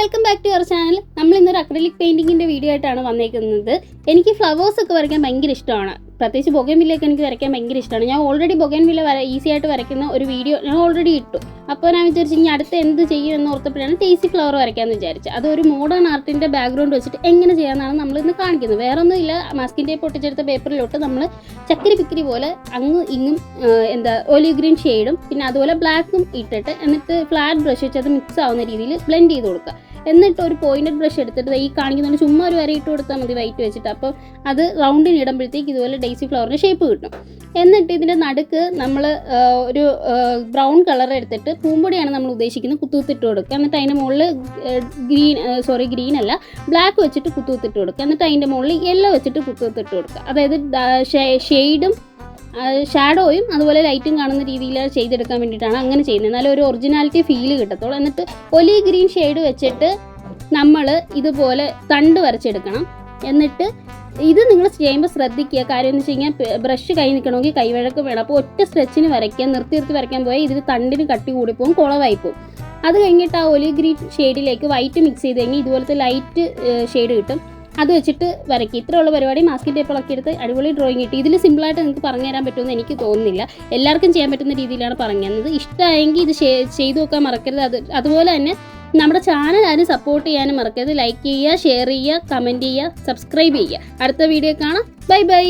Welcome back to our channel. നമ്മൾ ഇന്നൊരു acrylic പെയിൻറ്റിങ്ങിൻ്റെ video ആയിട്ടാണ് വന്നേക്കുന്നത്. എനിക്ക് ഫ്ലവേഴ്സൊക്കെ വരയ്ക്കാൻ ഭയങ്കര ഇഷ്ടമാണ്. പ്രത്യേകിച്ച് ബൊഗൻവില്ലയൊക്കെ എനിക്ക് വരയ്ക്കാൻ ഭയങ്കര ഇഷ്ടമാണ്. ഞാൻ ഓൾറെഡി ബൊഗൻവില്ല ഈസി ആയിട്ട് വരയ്ക്കുന്ന ഒരു വീഡിയോ ഞാൻ ഓൾറെഡി ഇട്ടു. അപ്പോൾ ഞാൻ വിചാരിച്ചു ഇനി അടുത്ത് എന്ത് ചെയ്യും എന്ന് ഓർത്തപ്പോഴാണ് ഡെയ്സി ഫ്ലവർ വരയ്ക്കാമെന്ന് വിചാരിച്ചത്. അതൊരു മോഡേൺ ആർട്ടിൻ്റെ ബാക്ക്ഗ്രൗണ്ട് വെച്ചിട്ട് എങ്ങനെ ചെയ്യാമെന്നാണ് നമ്മൾ ഇന്ന് കാണിക്കുന്നത്. വേറെ ഒന്നുമില്ല, മാസ്കിൻ ടേപ്പ് ഒട്ടിച്ചെടുത്ത പേപ്പറിലോട്ട് നമ്മൾ ചക്കിരി പിക്കിരി പോലെ അങ്ങും ഇങ്ങും ഒലിവ് ഗ്രീൻ ഷെയ്ഡും പിന്നെ അതുപോലെ ബ്ലാക്കും ഇട്ടിട്ട് എന്നിട്ട് ഫ്ലാറ്റ് ബ്രഷ് വെച്ച് അത് മിക്സ് ആവുന്ന രീതിയിൽ ബ്ലെൻഡ് ചെയ്ത് കൊടുക്കുക. എന്നിട്ട് ഒരു പോയിന്റഡ് ബ്രഷ് എടുത്തിട്ട് ഈ കാണിക്കുന്ന ചുമ്മാ ഒരു വര ഇട്ട് കൊടുത്താൽ മതി വൈറ്റ് വെച്ചിട്ട്. അപ്പോൾ അത് റൗണ്ടിന് ഇടുമ്പോഴത്തേക്ക് ഇതുപോലെ ഡെയ്സി ഫ്ലവറിൻ്റെ ഷേപ്പ് കിട്ടും. എന്നിട്ട് ഇതിൻ്റെ നടുക്ക് നമ്മൾ ഒരു ബ്രൗൺ കളർ എടുത്തിട്ട് പൂമ്പൊടിയാണ് നമ്മൾ ഉദ്ദേശിക്കുന്നത് കുത്തുകുത്തിട്ട് കൊടുക്കുക. എന്നിട്ട് അതിൻ്റെ മുകളിൽ ഗ്രീൻ അല്ല ബ്ലാക്ക് വെച്ചിട്ട് കുത്തുകുത്തിട്ട് കൊടുക്കുക. എന്നിട്ട് അതിൻ്റെ മുകളിൽ യെല്ലോ വെച്ചിട്ട് കുത്തുകുത്തിട്ട് കൊടുക്കുക. അതായത് ഷെയ്ഡും ഷാഡോയും അതുപോലെ ലൈറ്റും കാണുന്ന രീതിയിൽ ചെയ്തെടുക്കാൻ വേണ്ടിയിട്ടാണ് അങ്ങനെ ചെയ്യുന്നത്. എന്നാലും ഒരു ഒറിജിനാലിറ്റി ഫീല് കിട്ടത്തുള്ളൂ. എന്നിട്ട് ഒലിവ് ഗ്രീൻ ഷെയ്ഡ് വെച്ചിട്ട് നമ്മൾ ഇതുപോലെ തണ്ട് വരച്ചെടുക്കണം. എന്നിട്ട് ഇത് നിങ്ങൾ ചെയ്യുമ്പോൾ ശ്രദ്ധിക്കുക. കാര്യം എന്ന് വെച്ച് കഴിഞ്ഞാൽ ബ്രഷ് കൈ നിൽക്കണമെങ്കിൽ കൈവഴക്ക് വേണം. അപ്പോൾ ഒറ്റ സ്ട്രെച്ചിന് വരയ്ക്കാൻ നിർത്തി വരയ്ക്കാൻ പോയാൽ ഇതിൽ തണ്ടിന് കട്ടി കൂടിപ്പോവും, കുളവായി പോവും. അത് കഴിഞ്ഞിട്ട് ആ ഒലിവ് ഗ്രീൻ ഷെയ്ഡിലേക്ക് വൈറ്റ് മിക്സ് ചെയ്ത് കഴിഞ്ഞാൽ ഇതുപോലത്തെ ലൈറ്റ് ഷെയ്ഡ് കിട്ടും. അത് വെച്ചിട്ട് വരയ്ക്കുക. ഇത്രയുള്ള പരിപാടി. മാസ്കിൻ ടേപ്പിളൊക്കെ എടുത്ത് അടിപൊളി ഡ്രോയിങ് കിട്ടി. ഇതിൽ സിമ്പിളായിട്ട് നിങ്ങൾക്ക് പറഞ്ഞു തരാൻ പറ്റുമെന്ന് എനിക്ക് തോന്നുന്നില്ല. എല്ലാവർക്കും ചെയ്യാൻ പറ്റുന്ന രീതിയിലാണ് പറഞ്ഞു തന്നത്. ഇഷ്ടമായെങ്കിൽ ഇത് ചെയ്തു നോക്കാൻ മറക്കരുത്. അതുപോലെ തന്നെ നമ്മുടെ ചാനൽ ആരും സപ്പോർട്ട് ചെയ്യാനും മറക്കരുത്. ലൈക്ക് ചെയ്യുക, ഷെയർ ചെയ്യുക, കമൻറ്റ് ചെയ്യുക, സബ്സ്ക്രൈബ് ചെയ്യുക. അടുത്ത വീഡിയോ കാണാം. Bye bye.